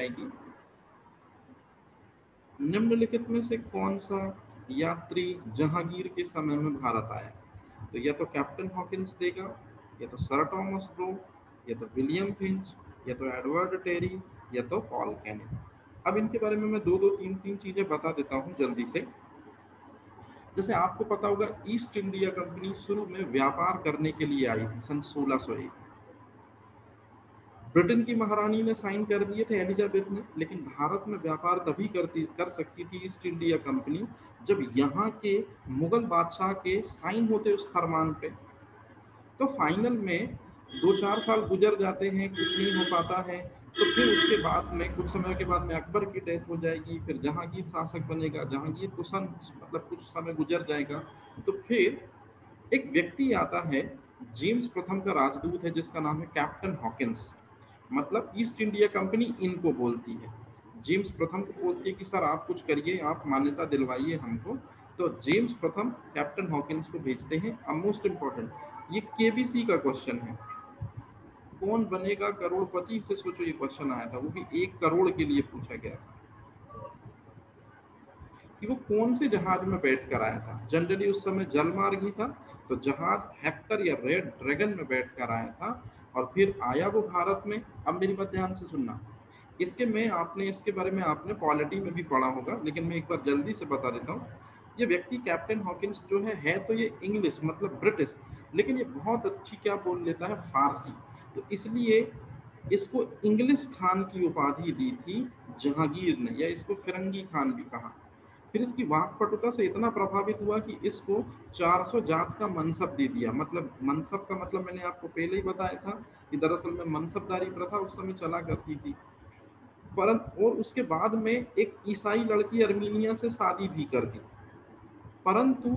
जाएगी, निम्नलिखित में से कौन सा यात्री जहांगीर के समय में भारत आया? तो या तो कैप्टन हॉकिंस देगा, या तो सर टॉमस रो, या तो विलियम फिंच, या तो एडवर्ड टेरी, या तो पॉल कैनिंग। अब इनके बारे में मैं दो दो तीन तीन चीजें बता देता हूं जल्दी से। जैसे आपको पता होगा, ईस्ट इंडिया कंपनी शुरू में व्यापार करने के लिए आई थी सन 1601। ब्रिटेन की महारानी ने साइन कर दिए थे, एलिजाबेथ ने, लेकिन भारत में व्यापार तभी कर सकती थी ईस्ट इंडिया कंपनी जब यहाँ के मुगल बादशाह के साइन होते उस फरमान पे। तो फाइनल में 2-4 साल गुजर जाते हैं, कुछ नहीं हो पाता है। तो फिर उसके बाद में कुछ समय के बाद में अकबर की डेथ हो जाएगी, फिर जहांगीर शासक बनेगा, जहांगीर को मतलब कुछ समय गुजर जाएगा। तो फिर एक व्यक्ति आता है, जेम्स प्रथम का राजदूत है, जिसका नाम है कैप्टन हॉकिंस। मतलब ईस्ट इंडिया कंपनी इनको बोलती है, जेम्स प्रथम को बोलती है कि सर आप कुछ करिए, आप मान्यता दिलवाइए हमको। तो जेम्स प्रथम कैप्टन हॉकिंस को भेजते हैं। अब मोस्ट इंपॉर्टेंट, ये केबीसी का क्वेश्चन है, कौन बनेगा करोड़पति से सोचो, ये क्वेश्चन आया था, वो भी 1 करोड़ के लिए पूछा गया था कि वो कौन से जहाज में बैठ कर आया था। जनरली उस समय जलमार्ग ही था, तो जहाज हेक्टर या रेड ड्रैगन में बैठ कर आया था और फिर आया वो भारत में। अब मेरी बात ध्यान से सुनना, इसके बारे में आपने पॉलिटी में भी पढ़ा होगा, लेकिन मैं एक बार जल्दी से बता देता हूँ। ये व्यक्ति कैप्टन हॉकिंस जो है तो ये इंग्लिश मतलब ब्रिटिश, लेकिन ये बहुत अच्छी क्या बोल लेता है, फारसी। तो इसलिए इसको इंग्लिश खान की उपाधि दी थी जहांगीर ने, या इसको फिरंगी खान भी कहा। फिर इसकी वाक्पटुता से इतना प्रभावित हुआ कि इसको 400 जात का मनसब दे दिया। मतलब मनसब का मतलब मैंने आपको पहले ही बताया था कि दरअसल में मनसबदारी प्रथा उस समय चला करती थी। परंतु और उसके बाद में एक ईसाई लड़की अर्मीनिया से शादी भी कर दी, परंतु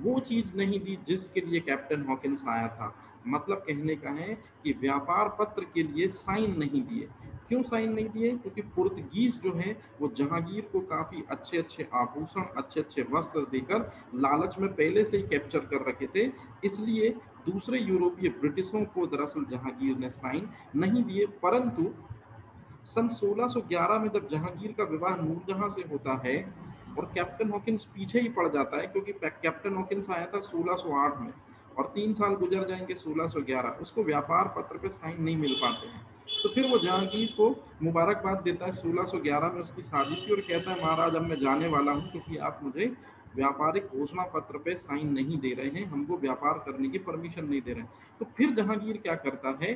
वो चीज नहीं दी जिसके लिए कैप्टन हॉकिंस आया था। मतलब कहने का है कि व्यापार पत्र के लिए साइन नहीं दिए। क्यों साइन नहीं दिए? क्योंकि पुर्तगीज जो है वो जहांगीर को काफी अच्छे अच्छे आभूषण, अच्छे अच्छे वस्त्र देकर लालच में पहले से ही कैप्चर कर रखे थे। इसलिए दूसरे यूरोपीय ब्रिटिशों को दरअसल जहांगीर ने साइन नहीं दिए। परंतु सन 1611 में जब जहांगीर का विवाह नूरजहां से होता है और कैप्टन हॉकिंस पीछे ही पड़ जाता है, क्योंकि कैप्टन हॉकिंस आया था 1608 में और 3 साल गुजर जाएंगे 1611, उसको व्यापार पत्र पे साइन नहीं मिल पाते हैं। तो फिर वो जहांगीर को मुबारकबाद देता है, 1611 में उसकी शादी थी, और कहता है महाराज अब मैं जाने वाला हूँ, क्योंकि आप मुझे व्यापारिक घोषणा पत्र पे साइन नहीं दे रहे हैं, हमको व्यापार करने की परमिशन नहीं दे रहे हैं। तो फिर जहांगीर क्या करता है,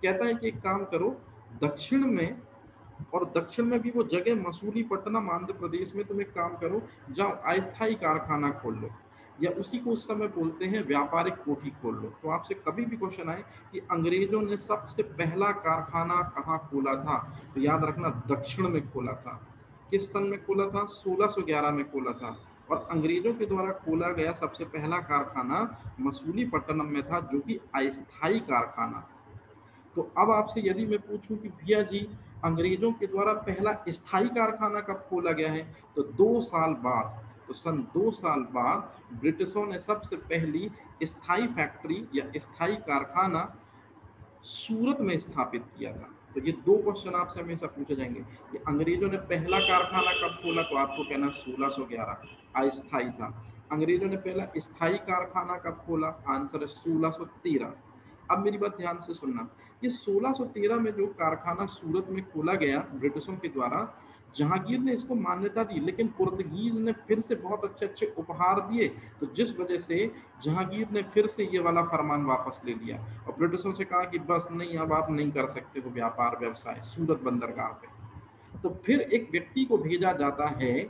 कहता है कि एक काम करो, दक्षिण में, और दक्षिण में भी वो जगह मसूलीपट्टनम आंध्र प्रदेश में, तुम एक काम करो, जाओ अस्थायी कारखाना खोल लो, या उसी को उस समय बोलते हैं व्यापारिक कोठी खोल लो। तो आपसे कभी भी क्वेश्चन आए कि अंग्रेजों ने सबसे पहला कारखाना कहाँ खोला था, तो याद रखना दक्षिण में खोला था। किस सन में खोला था? 1611 में खोला था। और अंग्रेजों के द्वारा खोला गया सबसे पहला कारखाना मसूलीपट्टनम में था, जो कि अस्थायी कारखाना था। तो अब आपसे यदि मैं पूछूं कि भैया जी अंग्रेजों के द्वारा पहला स्थायी कारखाना कब खोला गया है, तो 2 साल बाद, तो सन 2 साल बाद ब्रिटिशों ने सबसे पहली स्थायी फैक्ट्री या स्थायी कारखाना सूरत में स्थापित किया था। तो ये 2 क्वेश्चन आपसे हमेशा पूछे जाएंगे कि अंग्रेजों ने पहला कारखाना कब खोला, तो आपको कहना 1611 अस्थायी था। अंग्रेजों ने पहला स्थायी कारखाना कब खोला, आंसर है 1613। अब मेरी बात ध्यान से सुनना, ये 1613 में जो कारखाना सूरत में खोला गया ब्रिटिशों के द्वारा, जहांगीर ने इसको मान्यता दी, लेकिन पुर्तगीज ने फिर से बहुत अच्छे अच्छे उपहार दिए, तो जिस वजह से जहांगीर ने फिर से ये वाला फरमान वापस ले लिया और ब्रिटिशों से कहा कि बस नहीं, अब आप नहीं कर सकते हो व्यापार व्यवसाय सूरत बंदरगाह पे। तो फिर एक व्यक्ति को भेजा जाता है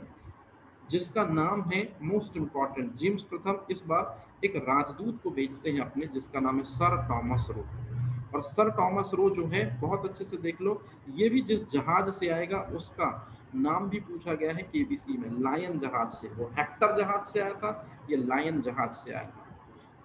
जिसका नाम है, मोस्ट इंपॉर्टेंट, जेम्स प्रथम इस बार एक राजदूत को भेजते हैं अपने, जिसका नाम है सर टॉमस रो। और सर टॉमस रो जो है, बहुत अच्छे से देख लो, ये भी जिस जहाज से आएगा उसका नाम भी पूछा गया है केबीसी में, लायन जहाज से। वो हेक्टर जहाज से आया था, ये लायन जहाज से आया था।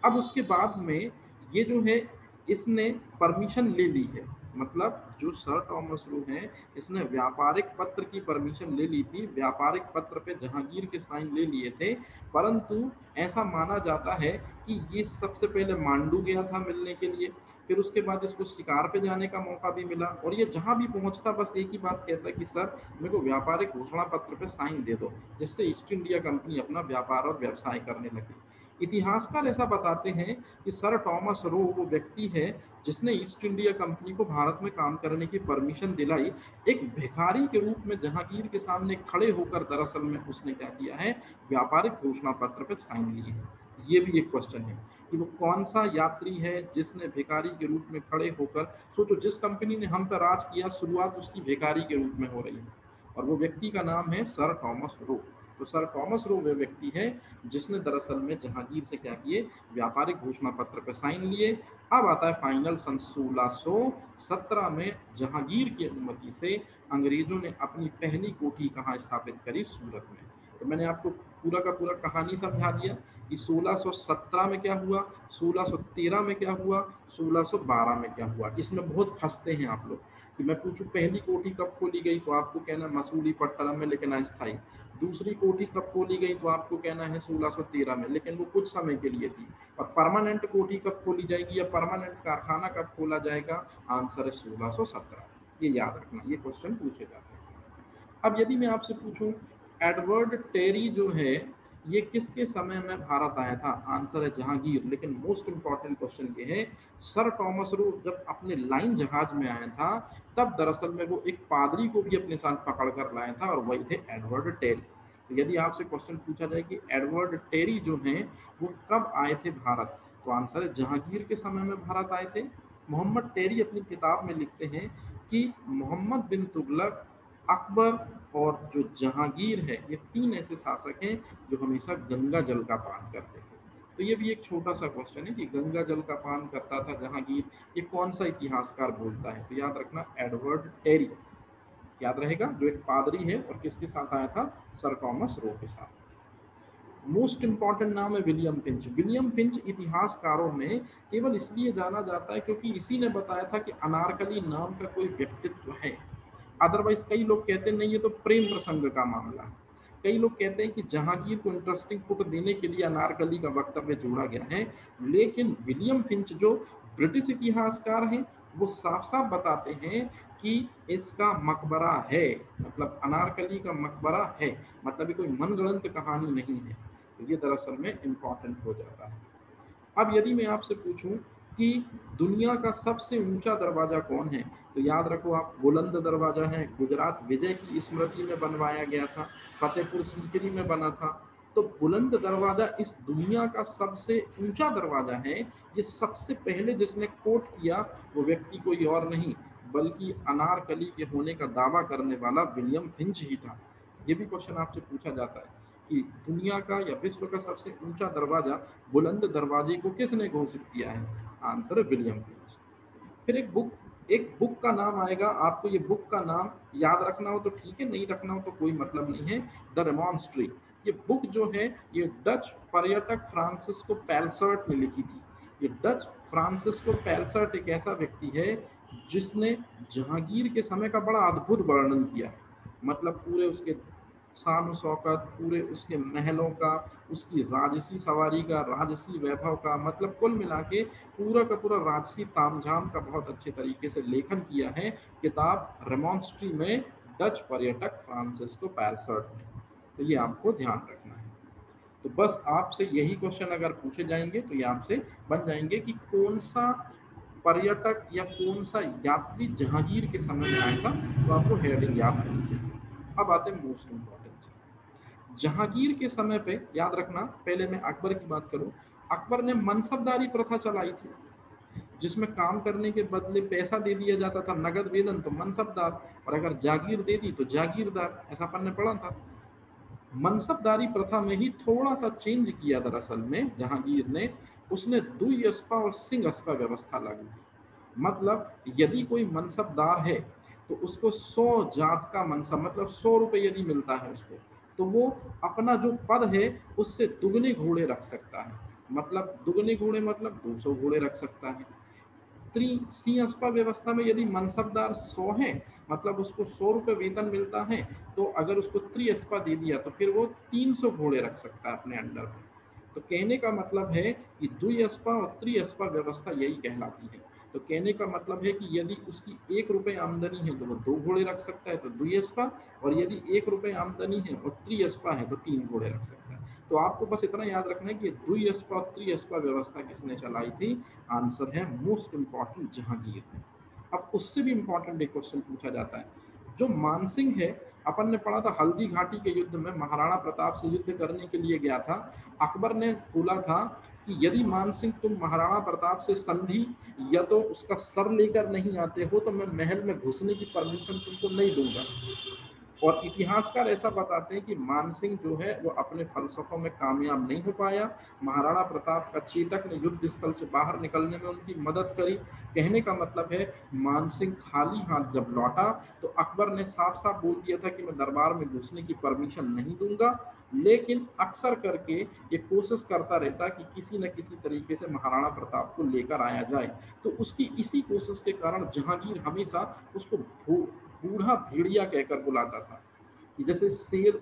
अब उसके बाद में ये जो है, इसने परमिशन ले ली है, मतलब जो सर टॉमस रो है, इसने व्यापारिक पत्र की परमिशन ले ली थी, व्यापारिक पत्र पे जहांगीर के साइन ले लिए थे। परंतु ऐसा माना जाता है कि ये सबसे पहले मांडू गया था मिलने के लिए, फिर उसके बाद इसको शिकार पे जाने का मौका भी मिला, और ये जहाँ भी पहुँचता बस एक ही बात कहता है कि सर मेरे को व्यापारिक घोषणा पत्र पे साइन दे दो, जिससे ईस्ट इंडिया कंपनी अपना व्यापार और व्यवसाय करने लगी। इतिहासकार ऐसा बताते हैं कि सर टॉमस रो वो व्यक्ति है जिसने ईस्ट इंडिया कंपनी को भारत में काम करने की परमिशन दिलाई। एक भिखारी के रूप में जहांगीर के सामने खड़े होकर दरअसल में उसने क्या किया है, व्यापारिक घोषणा पत्र पर साइन लिए हैं। ये भी एक क्वेश्चन है कि वो कौन सा यात्री है जिसने भिखारी के रूप में खड़े होकर, सोचो जिस कंपनी ने हम पर राज किया शुरुआत उसकी भिखारी के रूप में हो रही है, और वो व्यक्ति का नाम है सर टॉमस रो। तो सर टॉमस रो वे व्यक्ति है जिसने दरअसल में जहांगीर से क्या किए, व्यापारिक घोषणा पत्र पर साइन लिए। अब आता है फाइनल सन 1617 में जहांगीर की अनुमति से अंग्रेजों ने अपनी पहली कोठी कहाँ स्थापित करी, सूरत में। तो मैंने आपको पूरा का पूरा कहानी समझा दिया कि 1617 में क्या हुआ, 1613 में क्या हुआ, 1612 में क्या हुआ। इसमें बहुत फंसते हैं आप लोग कि मैं पूछूं पहली कोठी कब खोली गई तो आपको कहना मसूरी पट्टनम में, लेकिन अस्थायी। दूसरी कोठी कब खोली गई तो आपको कहना है 1613 में, लेकिन वो कुछ समय के लिए थी। और परमानेंट कोठी कब खोली जाएगी या परमानेंट कारखाना कब खोला जाएगा, आंसर है 1617। ये याद रखना, ये क्वेश्चन पूछे जाते हैं। अब यदि मैं आपसे पूछूं एडवर्ड टेरी जो है ये किसके समय में भारत आया था, आंसर है जहांगीर। लेकिन मोस्ट इंपॉर्टेंट क्वेश्चन ये है, सर टॉमस रो जब अपने लाइन जहाज में आया था तब दरअसल में वो एक पादरी को भी अपने साथ पकड़ कर लाया था, और वही थे एडवर्ड टेरी। तो यदि आपसे क्वेश्चन पूछा जाए कि एडवर्ड टेरी जो हैं वो कब आए थे भारत, तो आंसर है जहांगीर के समय में भारत आए थे। मोहम्मद टेरी अपनी किताब में लिखते हैं कि मोहम्मद बिन तुगलक, अकबर और जो जहांगीर है, ये तीन ऐसे शासक हैं जो हमेशा गंगा जल का पान करते थे। तो ये भी एक छोटा सा क्वेश्चन है कि गंगा जल का पान करता था जहांगीर, ये कौन सा इतिहासकार बोलता है, तो याद रखना एडवर्ड टेरी याद रहेगा, जो एक पादरी है और किसके साथ आया था, सर टॉमस रो के साथ। मोस्ट इंपॉर्टेंट नाम है विलियम फिंच। विलियम फिंच इतिहासकारों में केवल इसलिए जाना जाता है क्योंकि इसी ने बताया था कि अनारकली नाम का कोई व्यक्तित्व है। अदरवाइज कई लोग कहते हैं नहीं ये तो प्रेम प्रसंग का मामला है। कई लोग कहते हैं कि जहांगीर को इंटरेस्टिंग पुट देने के लिए अनारकली का वक्तव्य जोड़ा गया है, लेकिन विलियम फिंच जो ब्रिटिश इतिहासकार हैं वो साफ साफ बताते हैं कि इसका मकबरा है, मतलब अनारकली का मकबरा है, मतलब ये कोई मनगढ़ंत कहानी नहीं है। तो ये दरअसल में इंपॉर्टेंट हो जाता है। अब यदि मैं आपसे पूछूं कि दुनिया का सबसे ऊंचा दरवाजा कौन है, तो याद रखो आप बुलंद दरवाजा है, गुजरात विजय की स्मृति में बनवाया गया था, फतेहपुर सीकरी में बना था। तो बुलंद दरवाजा इस दुनिया का सबसे ऊंचा दरवाजा है। ये सबसे पहले जिसने कोट किया वो व्यक्ति कोई और नहीं बल्कि अनारकली के होने का दावा करने वाला विलियम फिंच ही था। ये भी क्वेश्चन आपसे पूछा जाता है कि दुनिया का या विश्व का सबसे ऊंचा दरवाजा, बुलंद दरवाजे को किसने घोषित किया है, आंसर है विलियम फिंच। फिर एक बुक का नाम आएगा, आपको ये बुक का नाम याद रखना हो तो ठीक है, नहीं रखना हो तो कोई मतलब नहीं है, द रेमॉन्स्ट्री। ये बुक जो है ये डच पर्यटक फ्रांसिस्को पैलसर्ट ने लिखी थी। ये डच फ्रांसिस्को पैलसर्ट एक ऐसा व्यक्ति है जिसने जहांगीर के समय का बड़ा अद्भुत वर्णन किया, मतलब पूरे उसके शान शौकत, पूरे उसके महलों का, उसकी राजसी सवारी का, राजसी वैभव का, मतलब कुल मिला के पूरा का पूरा राजसी तामझाम का बहुत अच्छे तरीके से लेखन किया है किताब रेमॉन्स्ट्री में डच पर्यटक फ्रांसिस्को पैलसर्ट ने। तो ये आपको ध्यान रखना है। तो बस आपसे यही क्वेश्चन अगर पूछे जाएंगे तो ये आपसे बन जाएंगे कि कौन सा पर्यटक या कौन सा यात्री जहांगीर के समय में आया था, तो आपको हेडिंग याद रखनी है। अब आते हैं मोस्ट इंपॉर्टेंट, जहांगीर के समय पे याद रखना, पहले मैं अकबर की बात करूं, अकबर ने मनसबदारी प्रथा चलाई थी जिसमें काम करने के बदले पैसा दे दिया जाता था, नगद वेतन तो मनसबदार, और अगर जागीर दे दी तो जागीरदार, ऐसा अपन ने पढ़ा था। मनसबदारी प्रथा में ही थोड़ा सा चेंज किया दरअसल में जहांगीर ने, उसने दुई अस्पा और सिंह अस्पा व्यवस्था लागू की। मतलब यदि कोई मनसबदार है तो उसको 100 जात का मनसब, मतलब 100 रुपये यदि मिलता है उसको, तो वो अपना जो पद है उससे दुगने घोड़े रख सकता है। मतलब दुगने घोड़े मतलब 200 घोड़े रख सकता है। सिंहस्पा व्यवस्था में यदि मनसबदार 100 है, मतलब उसको 100 रुपये वेतन मिलता है, तो अगर उसको त्रिअस्पा दे दिया तो फिर वो 300 घोड़े रख सकता है अपने अंडर में। तो कहने का मतलब है कि द्विअस्पा और त्रिअस्पा व्यवस्था यही कहलाती है। तो कहने का मतलब है कि यदि उसकी 1 रुपए आमदनी है तो वो 2 घोड़े रख सकता है, तो द्विअस्पा, और यदि 1 रुपए आमदनी है और त्रिअस्पा है तो 3 घोड़े रख सकता है। तो आपको बस इतना याद रखना है कि द्विअस्पा और त्रिअस्पा व्यवस्था किसने चलाई थी? आंसर है मोस्ट इंपॉर्टेंट जहांगीर। अब उससे भी इंपॉर्टेंट एक क्वेश्चन पूछा जाता है, जो मानसिंह है, अपन ने पढ़ा था हल्दी घाटी के युद्ध में महाराणा प्रताप से युद्ध करने के लिए गया था। अकबर ने बोला था कि यदि मानसिंह तुम महाराणा प्रताप से संधि या तो उसका सर लेकर नहीं आते हो तो मैं महल में घुसने की परमिशन तुमको नहीं दूंगा। और इतिहासकार ऐसा बताते हैं कि मानसिंह जो है वो अपने फलसफों में कामयाब नहीं हो पाया। महाराणा प्रताप का चेतक ने युद्ध स्थल से बाहर निकलने में उनकी मदद करी। कहने का मतलब है मानसिंह खाली हाथ जब लौटा तो अकबर ने साफ साफ बोल दिया था कि मैं दरबार में घुसने की परमिशन नहीं दूंगा, लेकिन अक्सर करके ये कोशिश करता रहता कि किसी न किसी तरीके से महाराणा प्रताप को लेकर आया जाए। तो उसकी इसी कोशिश के कारण जहांगीर हमेशा उसको बूढ़ा भेड़िया कहकर बुलाता था। कि जैसे शेर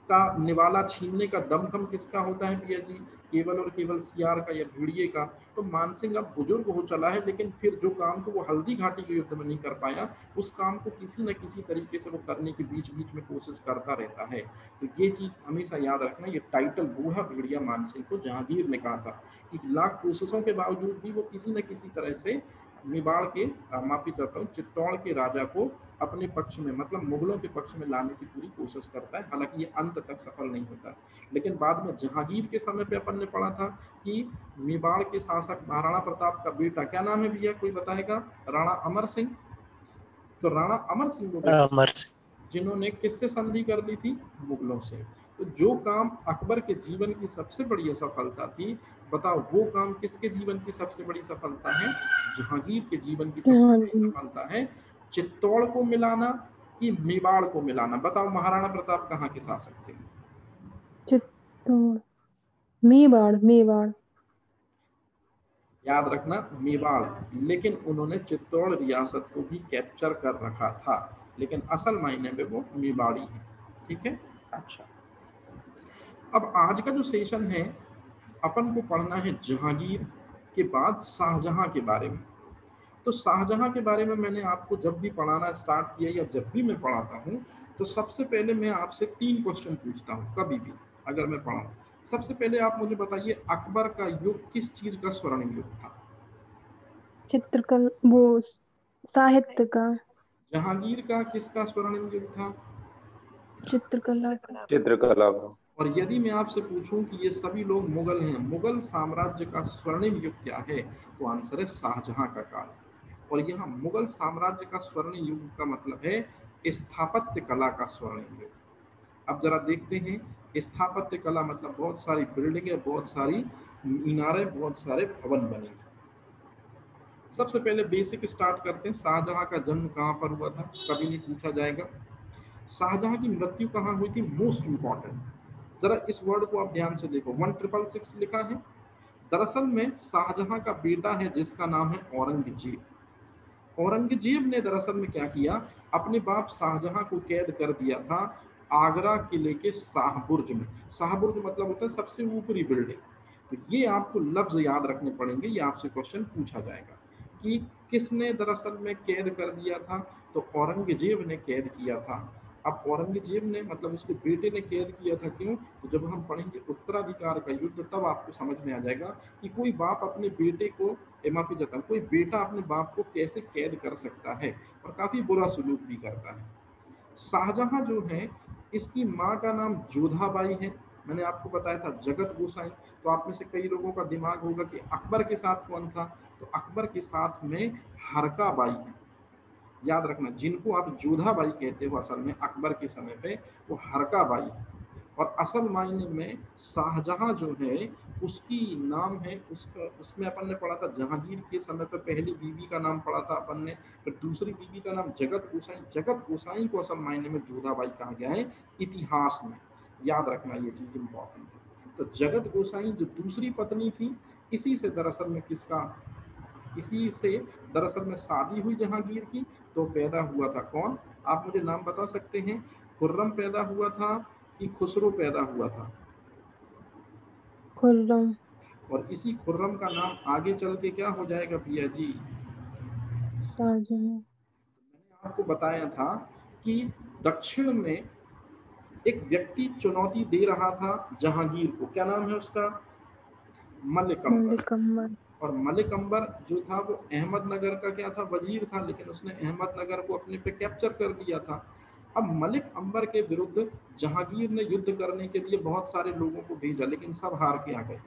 का निवाला छीनने का दमखम किसका होता है भैया जी? केवल और केवल सियार का या भेड़िए का। तो मानसिंह अब बुजुर्ग हो चला है, लेकिन फिर जो काम को वो हल्दी घाटी के युद्ध में नहीं कर पाया, उस काम को किसी न किसी तरीके से वो करने की बीच बीच में कोशिश करता रहता है। तो ये चीज हमेशा याद रखना, ये टाइटल बूढ़ा भेड़िया मानसिंह को जहांगीर ने कहा था कि लाख कोशिशों के बावजूद भी वो किसी न किसी तरह से मेवाड़ के माफी चाहता हूँ चित्तौड़ के राजा को अपने पक्ष में, मतलब मुगलों के पक्ष में लाने की पूरी कोशिश करता है। हालांकि ये अंत तक सफल नहीं होता, लेकिन बाद में जहांगीर के समय पे अपन ने पढ़ा था कि मेवाड़ के शासक महाराणा प्रताप का बेटा, क्या नाम है भैया कोई बताएगा? राणा अमर सिंह। तो राणा अमर सिंह वो व्यक्ति अमर जिन्होंने किससे संधि कर ली थी? मुगलों से। तो जो काम अकबर के जीवन की सबसे बड़ी असफलता थी, बताओ वो काम किसके जीवन की सबसे बड़ी सफलता है? जहांगीर के जीवन की सबसे बड़ी जहांगीर। सफलता है। चित्तौड़ को मिलाना कि मेवाड़ को मिलाना? बताओ महाराणा प्रताप कहाँ के शासक थे? चित्तौड़, मेवाड़, मेवाड़। याद रखना मेवाड़, लेकिन उन्होंने चित्तौड़ रियासत को भी कैप्चर कर रखा था, लेकिन असल मायने में वो मेवाड़ी है। ठीक है। अच्छा, अब आज का जो सेशन है अपन को पढ़ना है जहांगीर के बाद शाहजहां के बारे में। तो शाहजहां के बारे में मैंने आपको जब भी पढ़ाना स्टार्ट किया या जब भी मैं पढ़ाता हूँ तो सबसे पहले मैं आपसे 3 क्वेश्चन पूछता हूँ कभी भी अगर मैं पढ़ाऊँ। सबसे पहले आप मुझे बताइए अकबर का युग किस चीज का स्वर्णिम युग था? चित्रकल, वो साहित्य का। जहांगीर का किसका स्वर्णिम युग था? चित्रकला का। चित्रकला का। और यदि मैं आपसे पूछूं कि ये सभी लोग मुगल हैं, मुगल साम्राज्य का स्वर्णिम युग क्या है? तो आंसर है शाहजहां का काल। और यहाँ मुगल साम्राज्य का स्वर्णिम युग का मतलब है स्थापत्य कला का स्वर्णिम युग। अब जरा देखते हैं, स्थापत्य कला मतलब बहुत सारी बिल्डिंगें, बहुत सारी मीनारें, बहुत सारे भवन बने। सबसे पहले बेसिक स्टार्ट करते हैं, शाहजहां का जन्म कहाँ पर हुआ था? कभी नहीं पूछा जाएगा। शाहजहां की मृत्यु कहाँ हुई थी? मोस्ट इंपॉर्टेंट, जरा इस वर्ड को आप ध्यान से देखो, 1666 लिखा है। दरअसल में शाहजहां का बेटा है जिसका नाम है औरंगजेब। औरंगजेब ने दरअसल में क्या किया, अपने बाप शाहजहां को कैद कर दिया था आगरा किले के शाहबुर्ज में। शाहबुर्ज मतलब होता है सबसे ऊपरी बिल्डिंग। तो ये आपको लफ्ज याद रखने पड़ेंगे, ये आपसे क्वेश्चन पूछा जाएगा कि किसने दरअसल में कैद कर दिया था? तो औरंगजेब ने कैद किया था। अब औरंगजेब ने मतलब उसके बेटे ने कैद किया था, क्यों? तो जब हम पढ़ेंगे उत्तराधिकार का युद्ध तब आपको समझ में आ जाएगा कि कोई बाप अपने बेटे को, माफी चाहता हूं, कोई बेटा अपने बाप को कैसे कैद कर सकता है और काफी बुरा सलूक भी करता है। शाहजहां जो है इसकी माँ का नाम जोधाबाई है। मैंने आपको बताया था जगत गोसाई। तो आप में से कई लोगों का दिमाग होगा कि अकबर के साथ कौन था? तो अकबर के साथ में हरका बाई है। याद रखना, जिनको आप जोधाबाई कहते हो असल में अकबर के समय पे वो हरका बाई है। और असल मायने में शाहजहां जो है उसकी नाम है, उसका उसमें अपन ने पढ़ा था जहांगीर के समय पे पहली बीवी का नाम पढ़ा था अपन ने, फिर दूसरी बीवी का नाम जगत गोसाई। जगत गोसाई को असल मायने में जोधाबाई कहा गया है इतिहास में। याद रखना ये चीज इंपॉर्टेंट है। तो जगत गोसाई जो दूसरी पत्नी थी, इसी से दरअसल में किसका, इसी से दरअसल में शादी हुई जहांगीर की। तो पैदा हुआ था कौन? आप मुझे नाम बता सकते हैं? खुर्रम पैदा हुआ था कि खुसरो पैदा हुआ था? खुर्रम। और इसी खुर्रम का नाम आगे चल के क्या हो जाएगा भैया जी? शाहजहां। मैंने आपको बताया था कि दक्षिण में एक व्यक्ति चुनौती दे रहा था जहांगीर को, क्या नाम है उसका? मलिक अंबर। मलिक अंबर। और मलिक अंबर जो था वो अहमदनगर का क्या था? वजीर था, लेकिन उसने अहमदनगर को अपने पे कैप्चर कर लिया था। अब मलिक अंबर के विरुद्ध जहांगीर ने युद्ध करने के लिए बहुत सारे लोगों को भेजा, लेकिन सब हार के आ गए।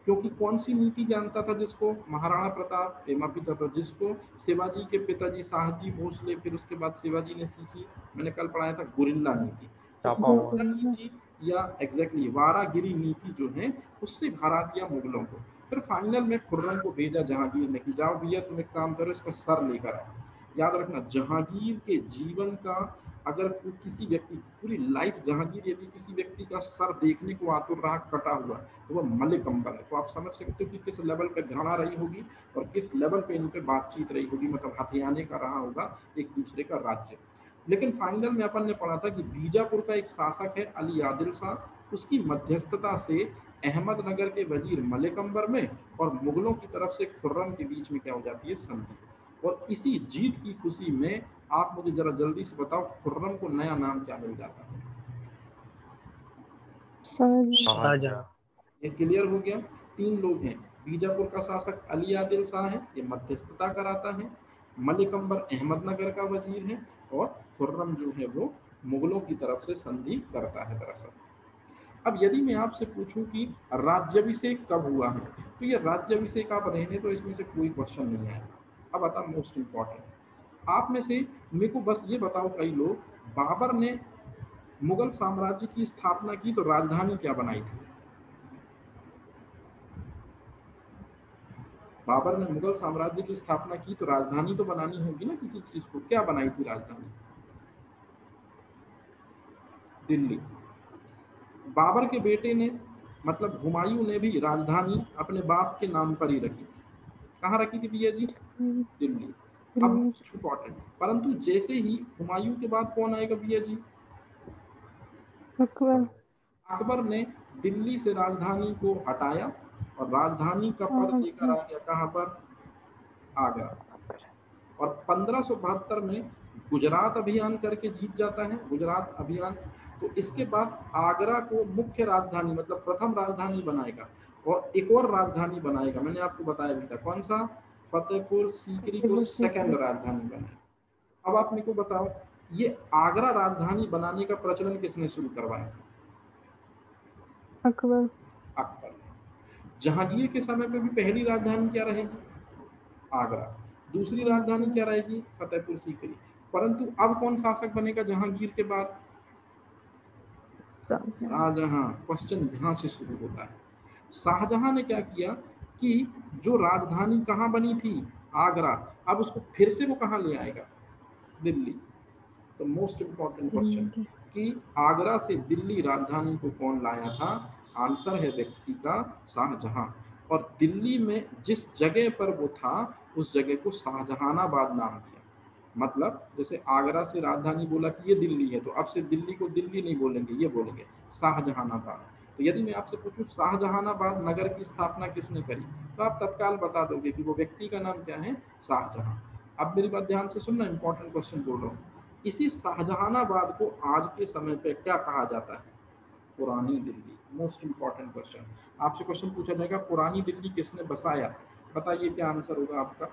क्योंकि कौन सी नीति जानता था जिसको महाराणा प्रताप माफी चाहता था, जिसको शिवाजी के पिताजी शाहजी भोसले, फिर उसके बाद शिवाजी ने सीखी, मैंने कल पढ़ाया था, गुरिल्ला नीति। तो गुरिल्ला गुरिल्ला। नीति या एग्जैक्टली वारागिरी नीति जो है, उससे हरा दिया मुगलों को। फिर फाइनल में खुर्रम को भेजा जहांगीर ने कि जाओ भैया तुम एक काम करो, इसका सर लेकर आओ। याद रखना, जहांगीर के जीवन का अगर किसी व्यक्ति पूरी लाइफ जहांगीर यदि किसी व्यक्ति का सर देखने को आतुर रहा कटा हुआ, तो वह मलिक अंबर है। तो आप समझ सकते हो कि किस लेवल पे घृणा रही होगी और किस लेवल पे इन पे बातचीत रही होगी, मतलब हथियाने का रहा होगा एक दूसरे का राज्य। लेकिन फाइनल में अपन ने पढ़ा था कि बीजापुर का एक शासक है अली आदिल शाह, उसकी मध्यस्थता से अहमदनगर के वजीर मलिक अंबर में और मुगलों की तरफ से खुर्रम के बीच में क्या हो जाती है? संधि। और इसी जीत की खुशी में आप मुझे जरा जल्दी से बताओ, खुर्रम को नया नाम क्या मिल जाता है? शाहजहां। ये क्लियर हो गया। तीन लोग हैं, बीजापुर का शासक अली आदिल शाह है, ये मध्यस्थता कराता है, मलिक अंबर अहमदनगर का वजीर है, और खुर्रम जो है वो मुगलों की तरफ से संधि करता है दरअसल। अब यदि मैं आपसे पूछूं कि राज्याभिषेक कब हुआ है, तो ये राज्याभिषेक आप रहने तो इसमें से कोई क्वेश्चन नहीं आएगा। अब आता मोस्ट इंपॉर्टेंट, आप में से मेरे को बस ये बताओ, कई लोग, बाबर ने मुगल साम्राज्य की स्थापना की तो राजधानी क्या बनाई थी? बाबर ने मुगल साम्राज्य की स्थापना की तो राजधानी तो बनानी होगी ना किसी चीज को, क्या बनाई थी राजधानी? दिल्ली। बाबर के बेटे ने मतलब हुमायूं ने भी राजधानी अपने बाप के नाम पर ही रखी थी। कहाँ रखी थी भैया जी? दिल्ली। अब दिल्ली। मोस्ट इंपॉर्टेंट, परंतु जैसे ही हुमायूं के बाद कौन आएगा भैया जी? अकबर। अकबर ने दिल्ली से राजधानी को हटाया और राजधानी का पद लेकर आ गया कहाँ पर? आगरा। और 1572 में गुजरात अभियान करके जीत जाता है, गुजरात अभियान। तो इसके बाद आगरा को मुख्य राजधानी मतलब प्रथम राजधानी बनाएगा, और एक और राजधानी बनाएगा, मैंने आपको बताया भी था, कौन सा? फतेहपुर सीकरी को सेकंड राजधानी बनाएगा। अब आप मेरे को बताओ, ये आगरा राजधानी बनाने का प्रचलन किसने शुरू करवाया था? अकबर। अकबर। जहांगीर के समय पे भी पहली राजधानी क्या रहेगी? आगरा। दूसरी राजधानी क्या रहेगी? फतेहपुर सीकरी। परंतु अब कौन शासक बनेगा जहांगीर के बाद? शाहजहां। क्वेश्चन यहां से शुरू होता है। शाहजहां ने क्या किया कि जो राजधानी कहां बनी थी? आगरा, अब उसको फिर से वो कहां ले आएगा? दिल्ली। तो मोस्ट इंपॉर्टेंट क्वेश्चन कि आगरा से दिल्ली राजधानी को कौन लाया था? आंसर है व्यक्ति का शाहजहां। और दिल्ली में जिस जगह पर वो था उस जगह को शाहजहानाबाद नाम दिया। मतलब जैसे आगरा से राजधानी बोला कि ये दिल्ली है, तो अब से दिल्ली को दिल्ली नहीं बोलेंगे, ये बोलेंगे शाहजहानाबाद। तो यदि मैं आपसे पूछूं शाहजहानाबाद नगर की स्थापना किसने करी, तो आप तत्काल बता दोगे कि वो व्यक्ति का नाम क्या है? शाहजहां। अब मेरी बात ध्यान से सुनना, इंपॉर्टेंट क्वेश्चन बोल रहा हूँ। इसी शाहजहानाबाद को आज के समय पे क्या कहा जाता है? पुरानी दिल्ली। मोस्ट इंपॉर्टेंट क्वेश्चन, आपसे क्वेश्चन पूछा जाएगा पुरानी दिल्ली किसने बसाया, बताइए क्या आंसर होगा आपका?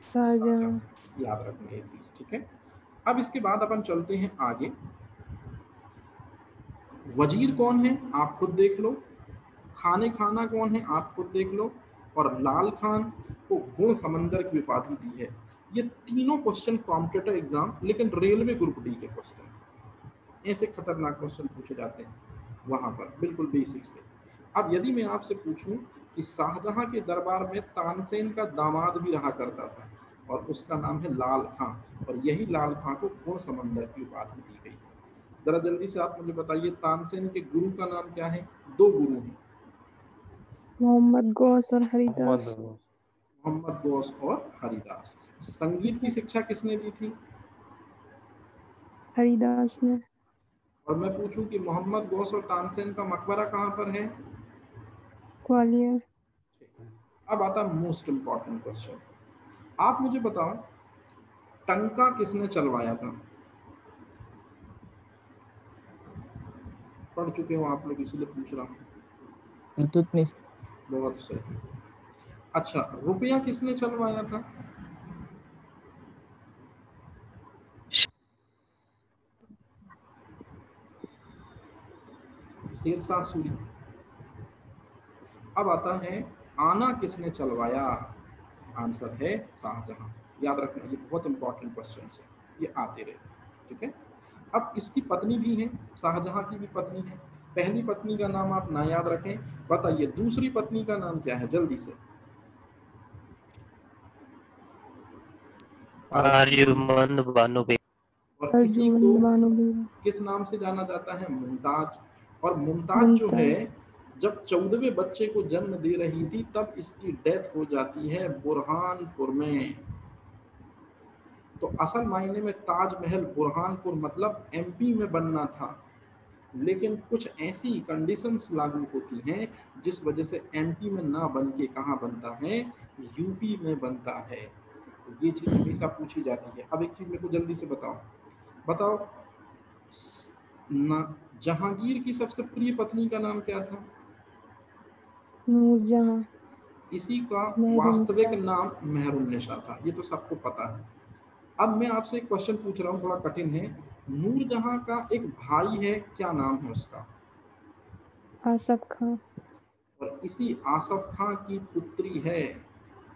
शाहजहां। याद रखना ये चीज, ठीक है। अब इसके बाद अपन चलते हैं आगे। वजीर कौन है आप खुद देख लो, खाने खाना कौन है आप खुद देख लो, और लाल खान को गुण समंदर की उपाधि दी है। ये तीनों क्वेश्चन कॉम्पिटिटिव एग्जाम, लेकिन रेलवे ग्रुप डी के क्वेश्चन, ऐसे खतरनाक क्वेश्चन पूछे जाते हैं वहां पर, बिल्कुल बेसिक से। अब यदि मैं आपसे पूछूं कि शाहजहां के दरबार में तानसेन का दामाद भी रहा करता था और उसका नाम है लाल खां, और यही लाल खां को गुण समंदर की उपाधि दी गई। जरा जल्दी से आप मुझे बताइए, तानसेन के गुरु का नाम क्या है? दो गुरु हैं, मोहम्मद गौस और हरिदास। मोहम्मद गौस और हरिदास। संगीत की शिक्षा किसने दी थी? हरिदास ने। और मैं पूछूं कि मोहम्मद गौस और तानसेन का मकबरा कहाँ पर है? ग्वालियर। अब आता मोस्ट इंपॉर्टेंट क्वेश्चन, आप मुझे बताओ टंका किसने चलवाया था? पढ़ चुके हो आप लोग, इसलिए पूछ रहा हूँ। इल्तुतमिश। बहुत सही। अच्छा, रुपया किसने चलवाया था? शेरशाह सूरी। अब आता है आना किसने चलवाया? आंसर है शाहजहां। याद रखना, ये बहुत इंपॉर्टेंट क्वेश्चन है, ये आते रहते हैं, ठीक है। अब इसकी पत्नी भी है, शाहजहां की भी पत्नी है। पहली पत्नी का नाम आप ना याद रखें, बताइए दूसरी पत्नी का नाम क्या है, जल्दी से। अर्जुमंद बानो बेगम। और इसी को अर्जुमंद बानो बेगम। किस नाम से जाना जाता है? मुमताज। और मुमताज जो है, मुमताज। जब 14वें बच्चे को जन्म दे रही थी तब इसकी डेथ हो जाती है बुरहानपुर में। तो असल मायने में ताजमहल बुरहानपुर मतलब एमपी में बनना था, लेकिन कुछ ऐसी कंडीशंस लागू होती हैं जिस वजह से एमपी में ना बन के कहाँ बनता है? यूपी में बनता है। तो ये चीज हमेशा पूछी जाती है। अब एक चीज मेरे को जल्दी से बताओ, बताओ ना, जहांगीर की सबसे प्रिय पत्नी का नाम क्या था? नूरजहां। इसी का वास्तविक मेहरुन्निसा। नाम मेहरुन्निसा था, ये तो सबको पता है। अब मैं आपसे एक क्वेश्चन पूछ रहा हूँ, थोड़ा कठिन है। नूरजहां का एक भाई है, क्या नाम है उसका? आसफ खां। और इसी आसफ खां की पुत्री है,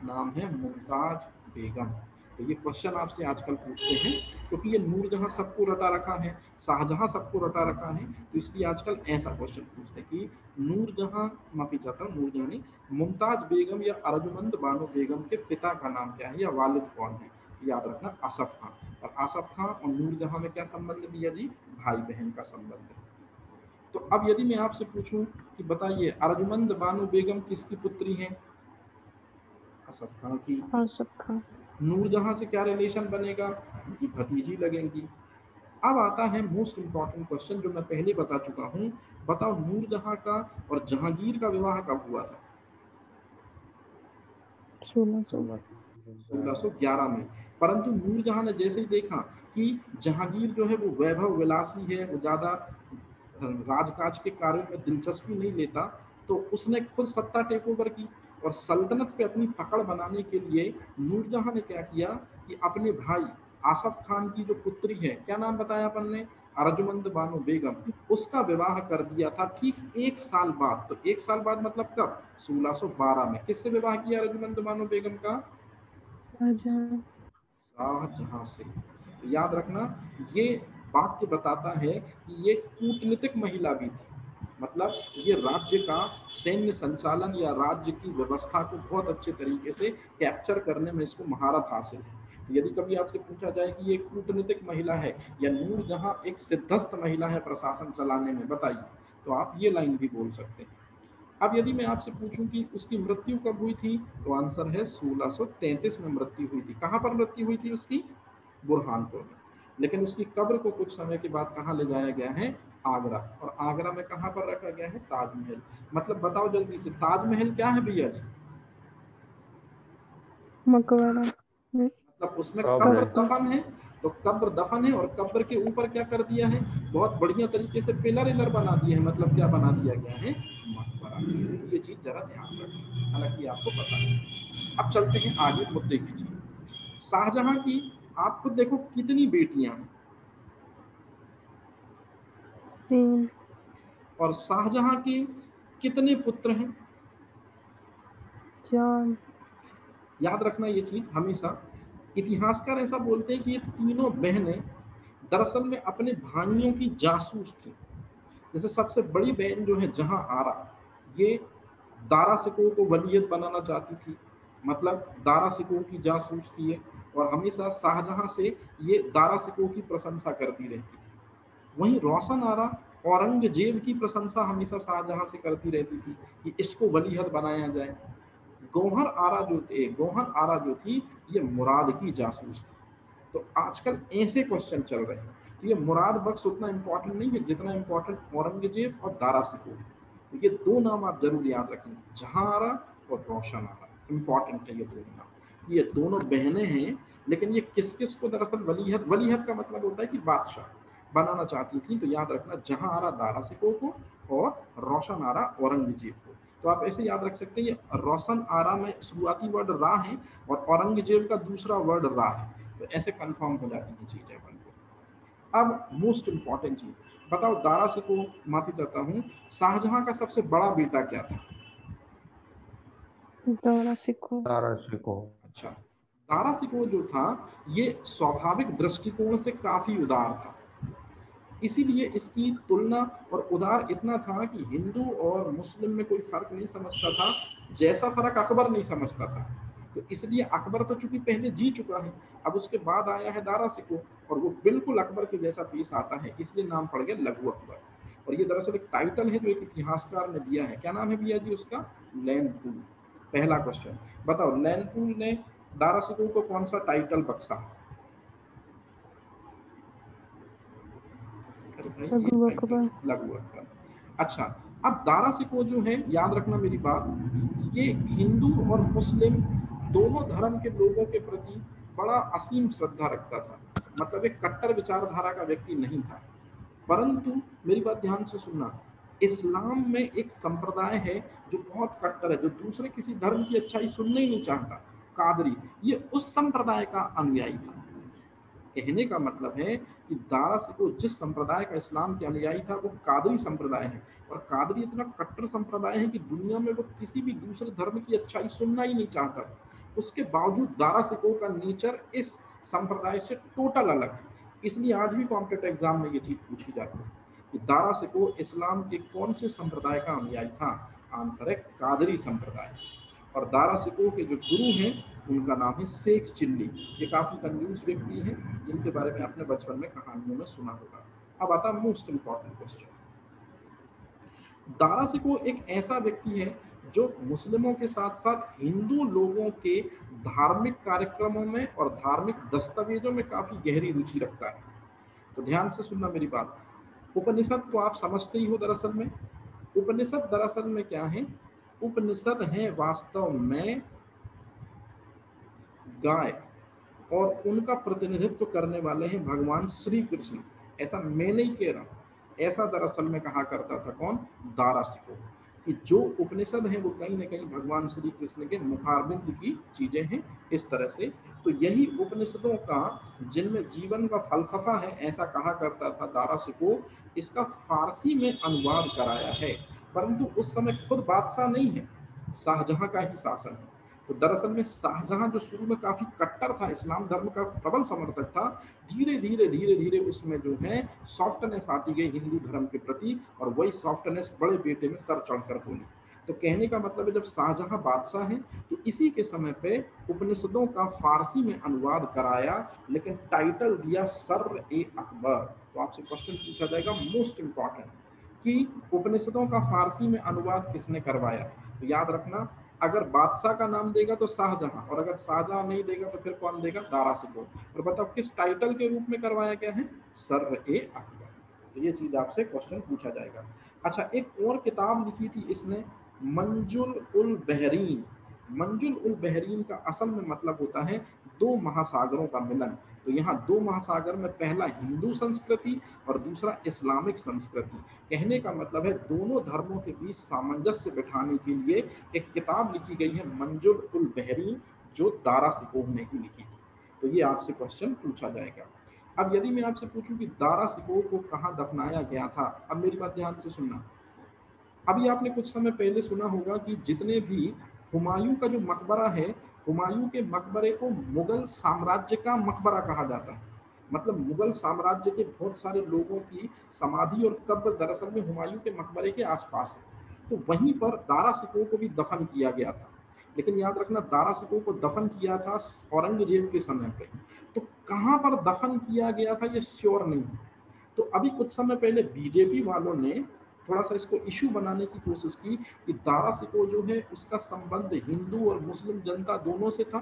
नाम है मुमताज बेगम। तो ये क्वेश्चन आपसे आजकल पूछते हैं, क्योंकि ये नूरजहां सबको रटा रखा है, शाहजहां सबको रटा रखा है, तो इसलिए आजकल ऐसा क्वेश्चन पूछते हैं कि नूरजहां, माफी चाहता हूँ, नूरजहां नहीं, मुमताज बेगम या अर्जुमंद बानो बेगम के पिता का नाम क्या है या वालिद कौन है? याद रखना, आसफ खां। और आसफ खां और नूरजहां में क्या संबंध दिया जी? भाई बहन का संबंध है। तो अब यदि मैं आपसे पूछूं कि बताइए अर्जुमंद बानो बेगम किसकी पुत्री हैं? आसफ खां की। आसफ खां। नूरजहां से क्या रिलेशन बनेगा? उनकी भतीजी लगेंगी। अब आता है मोस्ट इंपॉर्टेंट क्वेश्चन जो मैं पहले बता चुका हूं, बताओ नूरजहां का और जहांगीर का विवाह कब हुआ था? 1600। 1611 में। परंतु नूरजहां ने जैसे ही देखा कि जहांगीर जो है वो वैभव विलासी है, वो ज्यादा राजकाज के कार्यों में दिलचस्पी नहीं लेता, तो उसने खुद सत्ता टेक ओवर की। और सल्तनत पे अपनी पकड़ बनाने के लिए नूरजहां ने क्या किया कि अपने भाई आसफ खान की जो पुत्री है, क्या नाम बताया अपन ने? अर्जुमंद बानो बेगम, उसका विवाह कर दिया था ठीक 1 साल बाद। तो 1 साल बाद मतलब कब? 1612 में। किससे विवाह किया अर्जुमंद बानो बेगम का? शाहजहां। शाहजहां से। तो याद रखना, ये वाक्य बताता है कि ये कूटनीतिक महिला भी थी, मतलब ये राज्य का सैन्य संचालन या राज्य की व्यवस्था को बहुत अच्छे तरीके से कैप्चर करने में इसको महारत हासिल है। तो यदि कभी आपसे पूछा जाए कि ये कूटनीतिक महिला है या नूरजहां एक सिद्धस्त महिला है प्रशासन चलाने में, बताइए, तो आप ये लाइन भी बोल सकते हैं। अब यदि मैं आपसे पूछूं कि उसकी मृत्यु कब हुई थी, तो आंसर है 1633 में मृत्यु हुई थी। कहां पर मृत्यु हुई थी उसकी? बुरहानपुर में। लेकिन उसकी कब्र को कुछ समय के बाद कहां ले जाया गया है? आगरा। और आगरा में कहां पर रखा गया है? ताजमहल। मतलब बताओ जल्दी से, ताजमहल क्या है भैया जी? मकबरा। मतलब उसमें कब्र कब्र। दफन है। तो कब्र दफन है और कब्र के ऊपर क्या कर दिया है? बहुत बढ़िया तरीके से पिलर इलर बना दिए हैं। मतलब क्या बना दिया गया है? मकबरा। ये चीज जरा ध्यान रखें, हालांकि आपको पता है। अब चलते हैं आगे मुद्दे की चीज। शाहजहां की आप खुद देखो कितनी बेटियां हैं, 3। और शाहजहां के कितने पुत्र हैं? 4। याद रखना ये चीज हमेशा। इतिहासकार ऐसा बोलते हैं कि ये तीनों बहनें दरअसल में अपने भाइयों की जासूस थी। जैसे सबसे बड़ी बहन जो है जहां आरा, ये दारा सिकोह को वलीयत बनाना चाहती थी, मतलब दारा सिकोह की जासूस थी ये, और हमेशा शाहजहां से ये दारा सिकोह की प्रशंसा करती रहती थी। वहीं रोशन आरा औरंगजेब की प्रशंसा हमेशा शाहजहां से करती रहती थी कि इसको वलीहद बनाया जाए। गौहर आरा जो थी, ये मुराद की जासूस थी। तो आजकल ऐसे क्वेश्चन चल रहे हैं, तो ये मुराद बख्श उतना इंपॉर्टेंट नहीं है जितना इंपॉर्टेंट औरंगजेब और दारा सिकोह। तो ये दो नाम आप जरूर याद रखें, जहां आरा और रोशन आरा, इंपॉर्टेंट है ये दो नाम। ये दोनों बहनें हैं, लेकिन ये किस किस को दरअसल वलीहद, वलीहद का मतलब होता है कि बादशाह बनाना चाहती थी। तो याद रखना जहां आरा दारा सिको को और रोशन आरा औरंगजेब को। तो आप ऐसे याद रख सकते हैं, ये रोशन आरा में शुरुआती वर्ड रा है और औरंगजेब का दूसरा वर्ड रा है। तो ऐसे कंफर्म हो जाती हैं चीजें अपन को। अब मोस्ट इंपॉर्टेंट चीज बताओ, दारा सिको, माफी चाहता हूँ, शाहजहां का सबसे बड़ा बेटा क्या था? दारा सिको। दारा शिको। अच्छा, दारा सिको जो था ये स्वाभाविक दृष्टिकोण से काफी उदार था, इसीलिए इसकी तुलना, और उदार इतना था कि हिंदू और मुस्लिम में कोई फर्क नहीं समझता था, जैसा फर्क अकबर नहीं समझता था। तो इसलिए अकबर तो चूंकि पहले जी चुका है, अब उसके बाद आया है दारा सिको और वो बिल्कुल अकबर के जैसा पेश आता है, इसलिए नाम पड़ गया लघु अकबर। और ये दरअसल एक टाइटल है जो एक इतिहासकार ने दिया है। क्या नाम है भैया जी उसका? लैनपूल। पहला क्वेश्चन बताओ, लैनपूल ने दारा सिको को कौन सा टाइटल बख्शा? लघु अकबर। लघु अकबर। अच्छा, अब दारा सिको जो है, याद रखना मेरी बात, ये हिंदू और मुस्लिम दोनों धर्म के लोगों के प्रति बड़ा असीम श्रद्धा रखता था, मतलब एक कट्टर विचारधारा का व्यक्ति नहीं था। परंतु मेरी बात ध्यान से सुनना, इस्लाम में एक संप्रदाय है जो बहुत कट्टर है, जो दूसरे किसी धर्म की अच्छाई सुनना ही नहीं चाहता, कादरी। ये उस संप्रदाय का अनुयायी था। कहने का मतलब है कि दारा सिको जिस संप्रदाय का इस्लाम के अनुयायी था वो कादरी संप्रदाय है, और कादरी इतना कट्टर संप्रदाय है कि दुनिया में वो किसी भी दूसरे धर्म की अच्छाई सुनना ही नहीं चाहता। उसके बावजूद दारा सिको का नेचर इस संप्रदाय से टोटल अलग है। इसलिए आज भी कॉम्पिटेटिव एग्जाम में ये चीज पूछी जाती है कि दारा सिको इस्लाम के कौन से संप्रदाय का अनुयायी था? आंसर है कादरी संप्रदाय। और दारा सिको के जो गुरु हैं उनका नाम है शेख चिल्ली। ये काफी कंजूस व्यक्ति हैं, जिनके बारे में आपने बचपन में कहानियों में सुना होगा। अब आता है मोस्ट इंपॉर्टेंट क्वेश्चन। दारा सिको एक ऐसा व्यक्ति है जो मुस्लिमों के साथ साथ हिंदू लोगों के धार्मिक कार्यक्रमों में और धार्मिक दस्तावेजों में काफी गहरी रुचि रखता है। तो ध्यान से सुनना मेरी बात। उपनिषद तो आप समझते ही हो दरअसल में। उपनिषद दरअसल में क्या है? उपनिषद है वास्तव में गाय, और उनका प्रतिनिधित्व करने वाले हैं भगवान श्री कृष्ण। ऐसा मैं नहीं कह रहा, ऐसा दरअसल में कहा करता था कौन? दारा सिको, कि जो उपनिषद हैं वो कहीं ना कहीं भगवान श्री कृष्ण के मुखारबिंद की चीजें हैं, इस तरह से। तो यही उपनिषदों का जिनमें जीवन का फलसफा है, ऐसा कहा करता था दारा सिको। इसका फारसी में अनुवाद कराया है, परंतु उस समय खुद बादशाह नहीं है, शाहजहां का ही शासन है। तो दरअसल में शाहजहां जो शुरू में काफी कट्टर था, इस्लाम धर्म का प्रबल समर्थक था, धीरे धीरे उसमें जो है सॉफ्टनेस आती गई हिंदू धर्म के प्रति, और वही सॉफ्टनेस बड़े बेटे में सर चढ़कर बोली। तो कहने का मतलब है जब शाहजहां बादशाह हैं तो इसी के समय पे उपनिषदों का फारसी में अनुवाद कराया, लेकिन टाइटल दिया सर ए अकबर। तो आपसे क्वेश्चन पूछा जाएगा मोस्ट इंपॉर्टेंट, कि उपनिषदों का फारसी में अनुवाद किसने करवाया? तो याद रखना, अगर बादशाह का नाम देगा तो शाहजहां, और अगर शाहजहां नहीं देगा तो फिर कौन देगा? दारा सिको। और बताओ किस टाइटल के रूप में करवाया गया है? सर ए अकबर। तो ये चीज आपसे क्वेश्चन पूछा जाएगा। अच्छा, एक और किताब लिखी थी इसने, मंजुल उल बहरीन। मंजुल उल बहरीन का असल में मतलब होता है दो महासागरों का मिलन। तो यहाँ दो महासागर में पहला हिंदू संस्कृति और दूसरा इस्लामिक संस्कृति। कहने का मतलब है दोनों धर्मों के बीच सामंजस्य बिठाने के लिए एक किताब लिखी गई है मंजुल उल बहरीन, जो दारा सिको ने ही लिखी थी। तो ये आपसे क्वेश्चन पूछा जाएगा। अब यदि मैं आपसे पूछूं कि दारा सिको को कहाँ दफनाया गया था, अब मेरी बात ध्यान से सुनना। अभी आपने कुछ समय पहले सुना होगा कि जितने भी हुमायूं का जो मकबरा है, हुमायूं के मकबरे को मुगल साम्राज्य का मकबरा कहा जाता है। मतलब मुगल साम्राज्य के बहुत सारे लोगों की समाधि और कब्र दरअसल में हुमायूं के मकबरे के आसपास है। तो वहीं पर दारा सिको को भी दफन किया गया था। लेकिन याद रखना, दारा सिको को दफन किया था औरंगजेब के समय पे। तो कहाँ पर दफन किया गया था ये श्योर नहीं है। तो अभी कुछ समय पहले बीजेपी वालों ने थोड़ा सा इसको इशू बनाने की कोशिश की कि दारा सिको जो है उसका संबंध हिंदू और मुस्लिम जनता दोनों से था,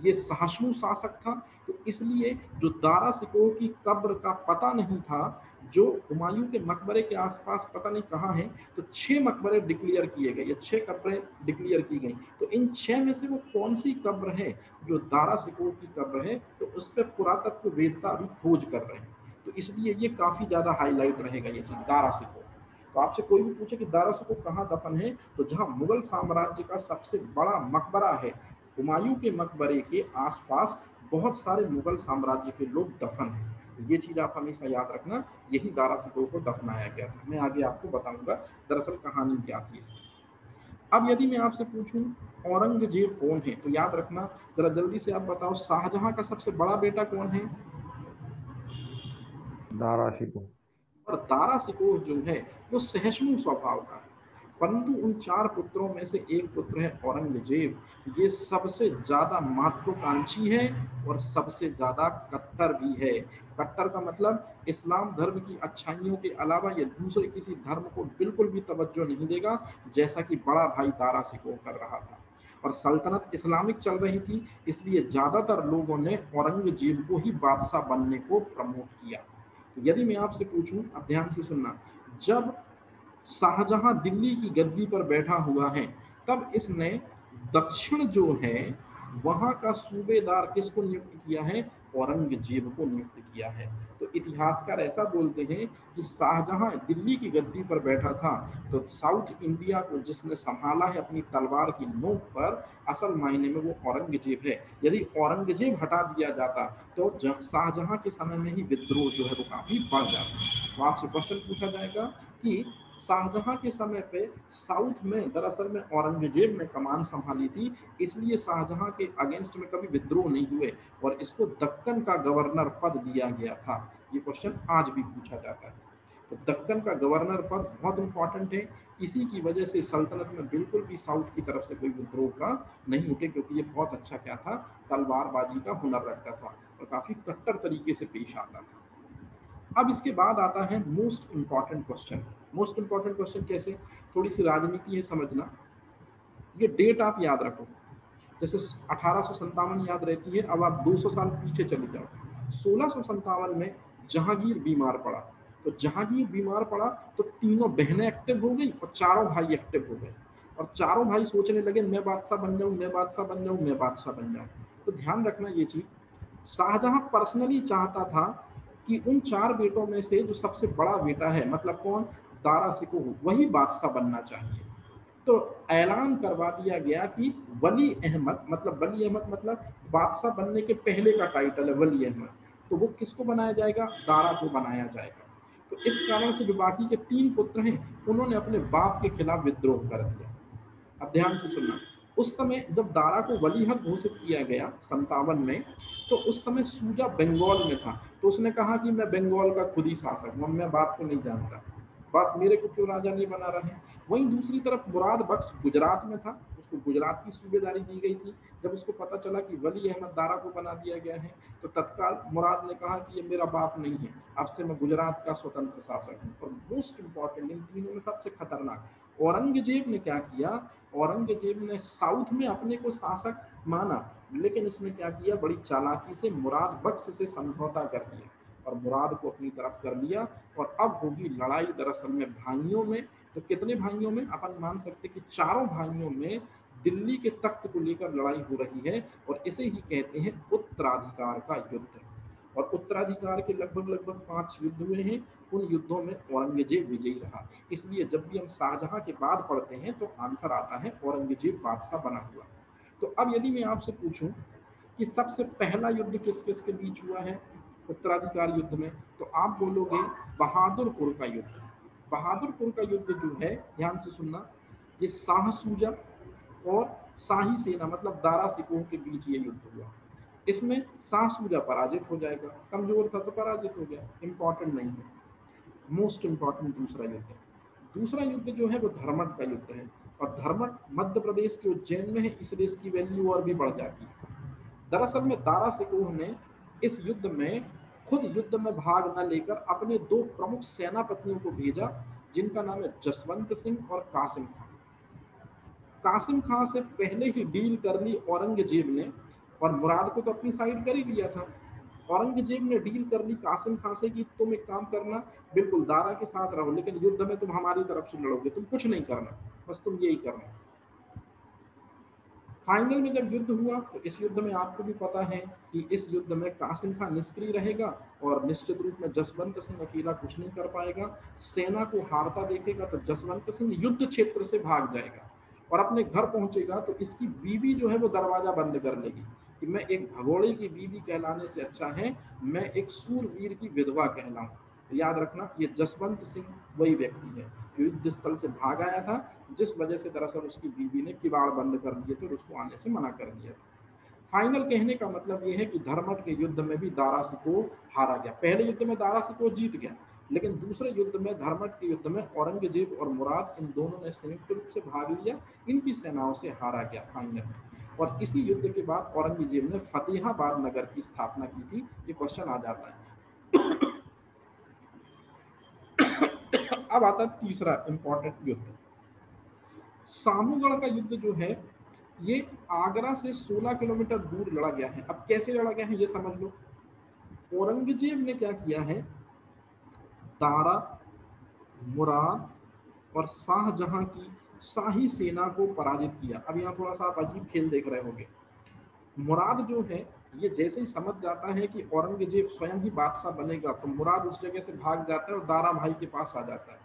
ये सहिष्णु शासक था, तो इसलिए जो दारा शिकोह की कब्र का पता नहीं था, जो हुमायूं के मकबरे के आसपास पता नहीं कहाँ है, तो 6 मकबरे डिक्लेयर किए गए, ये 6 कब्रें डिक्लेयर की गई। तो इन 6 में से वो कौन सी कब्र है जो दारा शिकोह की कब्र है, तो उस पर पुरातत्व वेदता अभी खोज कर रहे हैं। तो इसलिए ये काफी ज्यादा हाईलाइट रहेगा ये चीज, दारा शिकोह। तो आपसे कोई भी पूछे कि दारा शिकोह कहाँ दफन है, तो जहाँ मुगल साम्राज्य का सबसे बड़ा मकबरा है, हुमायूं के मकबरे के आसपास बहुत सारे मुगल साम्राज्य के लोग दफन हैं। तो ये चीज आप हमेशा याद रखना, यही दारा शिकोह को दफनाया गया था। मैं आगे आपको बताऊंगा दरअसल कहानी क्या थी इसकी। अब यदि मैं आपसे पूछूं औरंगजेब कौन है, तो याद रखना, जरा जल्दी से आप बताओ, शाहजहां का सबसे बड़ा बेटा कौन है? दारा शिकोह। और दारा शिकोह जो है वो सहिष्णु स्वभाव का है, परंतु उन 4 पुत्रों में से एक पुत्र है औरंगजेब। ये सबसे ज्यादा महत्वाकांक्षी है और सबसे ज्यादा कट्टर भी है। कट्टर का मतलब इस्लाम धर्म की अच्छाइयों के अलावा ये दूसरे किसी धर्म को बिल्कुल भी तवज्जो नहीं देगा, जैसा कि बड़ा भाई दारा शिकोह कर रहा था। और सल्तनत इस्लामिक चल रही थी, इसलिए ज्यादातर लोगों ने औरंगजेब को ही बादशाह बनने को प्रमोट किया। तो यदि मैं आपसे पूछूं, अब ध्यान से सुनना, जब शाहजहां दिल्ली की गद्दी पर बैठा हुआ है, तब इसने दक्षिण जो है वहां का सूबेदार किसको नियुक्त किया है? औरंगजेब को नियुक्त किया है। तो इतिहासकार ऐसा बोलते हैं कि शाहजहां दिल्ली की गद्दी पर बैठा था, तो साउथ इंडिया को जिसने संभाला है अपनी तलवार की नोक पर, असल मायने में वो औरंगजेब है। यदि औरंगजेब हटा दिया जाता तो शाहजहां के समय में ही विद्रोह जो है वो काफी बढ़ जाता। तो आपसे क्वेश्चन पूछा जाएगा कि शाहजहां के समय पे साउथ में दरअसल में औरंगजेब ने कमान संभाली थी, इसलिए शाहजहां के अगेंस्ट में कभी विद्रोह नहीं हुए और इसको दक्कन का गवर्नर पद दिया गया था। ये क्वेश्चन आज भी पूछा जाता है। तो दक्कन का गवर्नर पद बहुत इंपॉर्टेंट है, इसी की वजह से सल्तनत में बिल्कुल भी साउथ की तरफ से कोई विद्रोह का नहीं उठे, क्योंकि ये बहुत अच्छा क्या था, तलवारबाजी का हुनर रखता था और काफी कट्टर तरीके से पेश आता था। अब इसके बाद आता है most important question. Most important question कैसे? थोड़ी सी राजनीति है, समझना। ये डेट आप याद रखो, जैसे 1857 याद रहती है, अब आप 200 साल पीछे चले जाओ। 1657 में जहांगीर बीमार पड़ा, तो जहांगीर बीमार पड़ा तो तीनों बहनें एक्टिव हो गई और चारों भाई एक्टिव हो गए, और चारों भाई सोचने लगे मैं बादशाह बन जाऊं, मैं बादशाह बन जाऊं, मैं बादशाह बन जाऊं। तो ध्यान रखना ये चीज, शाहजहां पर्सनली चाहता था कि उन 4 बेटों में से जो सबसे बड़ा बेटा है, मतलब कौन, दारा शिकोह, वही बादशाह बनना चाहिए। तो ऐलान करवा दिया गया कि वली अहमद, मतलब वली अहमद मतलब बादशाह बनने के पहले का टाइटल है वली अहमद, तो वो किसको बनाया जाएगा? दारा को बनाया जाएगा। तो इस कारण से जो बाकी के 3 पुत्र हैं, उन्होंने अपने बाप के खिलाफ विद्रोह कर दिया। अब ध्यान से सुनना, उस समय जब दारा को वलीहद घोषित किया गया 57 में, तो उस समय सूजा बंगाल में था, तो उसने कहा कि मैं बंगाल का खुद ही शासक हूँ, मैं बाप को नहीं जानता, बाप मेरे को क्यों राजा नहीं बना रहे। वहीं दूसरी तरफ मुराद बख्श गुजरात में था, उसको गुजरात की सूबेदारी दी गई थी। जब उसको पता चला कि वली अहमद दारा को बना दिया गया है, तो तत्काल मुराद ने कहा कि ये मेरा बाप नहीं है, अब से मैं गुजरात का स्वतंत्र शासक हूँ। और मोस्ट इंपॉर्टेंट, इन तीनों में सबसे खतरनाक औरंगजेब ने क्या किया? औरंगजेब ने साउथ में अपने को शासक माना, लेकिन इसने क्या किया, बड़ी चालाकी से मुराद बख्श से समझौता कर दिया और मुराद को अपनी तरफ कर लिया। और अब होगी लड़ाई दरअसल में भाइयों में। तो कितने भाइयों में? अपन मान सकते कि चारों भाइयों में दिल्ली के तख्त को लेकर लड़ाई हो रही है, और इसे ही कहते हैं उत्तराधिकार का युद्ध। और उत्तराधिकार के लगभग लगभग 5 युद्ध हुए हैं, उन युद्धों में औरंगजेब विजयी रहा। इसलिए जब भी हम शाहजहां के बाद पढ़ते हैं तो आंसर आता है औरंगजेब बादशाह बना हुआ। तो अब यदि मैं आपसे पूछूं कि सबसे पहला युद्ध किस किस के बीच हुआ है उत्तराधिकार युद्ध में, तो आप बोलोगे बहादुरपुर का युद्ध। बहादुरपुर का युद्ध जो है, ध्यान से सुनना, ये शाह सूजा और शाही सेना मतलब दारा शिकोह के बीच ये युद्ध हुआ। इसमें शाह सूजा पराजित हो जाएगा, कमजोर था तो पराजित हो गया, इंपॉर्टेंट नहीं है। मोस्ट इंपॉर्टेंट दूसरा युद्ध, दूसरा युद्ध जो है वो धर्मट का युद्ध है। और धर्मट मध्य प्रदेश के उज्जैन में है, इसलिए इसकी वैल्यू और भी बढ़ जाती है। दरअसल में दारा शिकोह ने इस युद्ध में खुद युद्ध में भाग न लेकर अपने 2 प्रमुख सेनापतियों को भेजा, जिनका नाम है जसवंत सिंह और कासिम खां। कासिम खां से पहले ही डील कर ली औरंगजेब ने और मुराद को तो अपनी साइड कर ही लिया था। औरंगजेब ने डील कर ली कासिम खां से कि तुम एक काम करना, बिल्कुल दारा के साथ रहो, लेकिन युद्ध में तुम हमारी तरफ से लड़ोगे, तुम कुछ नहीं करना, बस तुम यही करना। फाइनल में जब युद्ध हुआ तो इस युद्ध में आपको भी पता है कि इस युद्ध में कासिम खां निष्क्रिय रहेगा और निश्चित रूप में जसवंत सिंह अकेला कुछ नहीं कर पाएगा। सेना को हारता देखेगा तो जसवंत सिंह युद्ध क्षेत्र से भाग जाएगा और अपने घर पहुंचेगा तो इसकी बीवी जो है वो दरवाजा बंद कर लेगी कि मैं एक भगोड़े की बीवी कहलाने से अच्छा है मैं एक सूरवीर की विधवा कहलाऊं। तो याद रखना ये जसवंत सिंह वही व्यक्ति है जो युद्ध स्थल से भाग आया था, जिस वजह से दरअसल उसकी बीवी ने किवाड़ बंद कर दिए थे और उसको आने से मना कर दिया था। फाइनल कहने का मतलब ये है कि धर्मट के युद्ध में भी दारा सिकोह हारा गया। पहले युद्ध में दारा सिकोह जीत गया, लेकिन दूसरे युद्ध में धर्मट के युद्ध में औरंगजेब और मुराद इन दोनों ने संयुक्त रूप से भाग लिया, इनकी सेनाओं से हारा गया फाइनल में। और इसी युद्ध के बाद औरंगजेब ने फतेहाबाद नगर की स्थापना की थी। ये क्वेश्चन आ जाता है। अब आता है तीसरा इंपॉर्टेंट युद्ध, सामूगढ़ का युद्ध जो है ये आगरा से 16 किलोमीटर दूर लड़ा गया है। अब कैसे लड़ा गया है ये समझ लो। औरंगजेब ने क्या किया है, दारा, मुराद और शाहजहां की शाही सेना को पराजित किया। अब यहाँ थोड़ा सा आप अजीब खेल देख रहे होंगे। मुराद जो है ये जैसे ही समझ जाता है कि औरंगजेब स्वयं ही बादशाह बनेगा तो मुराद उस जगह से भाग जाता है और दारा भाई के पास आ जाता है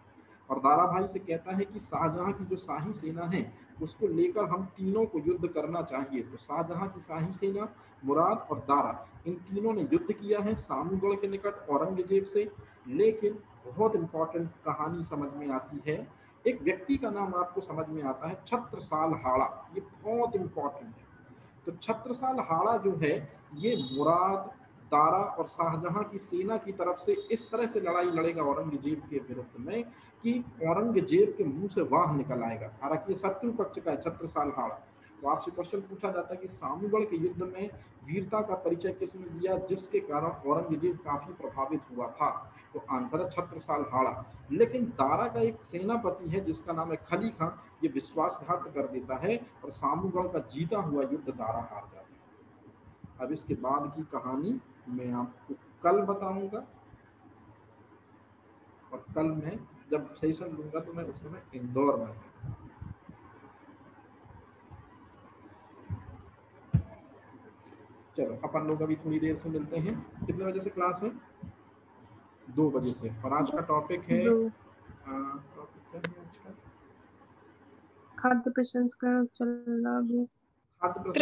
और दारा भाई से कहता है कि शाहजहां की जो शाही सेना है उसको लेकर हम तीनों को युद्ध करना चाहिए। तो शाहजहां की शाही सेना, मुराद और दारा, इन तीनों ने युद्ध किया है सामूगढ़ के निकट औरंगजेब से। लेकिन बहुत इंपॉर्टेंट कहानी समझ में आती है, एक व्यक्ति का नाम आपको समझ में आता है, छत्रसाल हाड़ा। ये बहुत इंपॉर्टेंट है। तो छत्रसाल हाड़ा जो है ये मुराद, दारा और शाहजहां की सेना की तरफ से इस तरह से लड़ाई लड़ेगा औरंगजेब के विरुद्ध में कि औरंगजेब के मुंह से वाह निकल आएगा। हालांकि ये शत्रु पक्ष का है छत्रसाल हाड़ा। तो आपसे क्वेश्चन पूछा जाता है कि सामूगढ़ के युद्ध में वीरता का परिचय किसने दिया जिसके कारण औरंगजेब काफी प्रभावित हुआ था? तो आंसर है छत्रसाल हाड़ा। लेकिन दारा का एक सेनापति है जिसका नाम है खली खां, ये विश्वासघात कर देता है और सामूगढ़ का जीता हुआ युद्ध दारा हार जाता है। अब इसके बाद की कहानी मैं आपको कल बताऊंगा और कल मैं जब सेशन लूंगा तो मैं उस समय इंदौर में। चलो अपन लोग अभी थोड़ी देर से मिलते हैं। कितने बजे से क्लास है? 2 बजे से। और आज का टॉपिक है टॉपिक क्या है आज का? खाद्य प्रसंस्करण चलना भी खाद्य प्रसंस्करण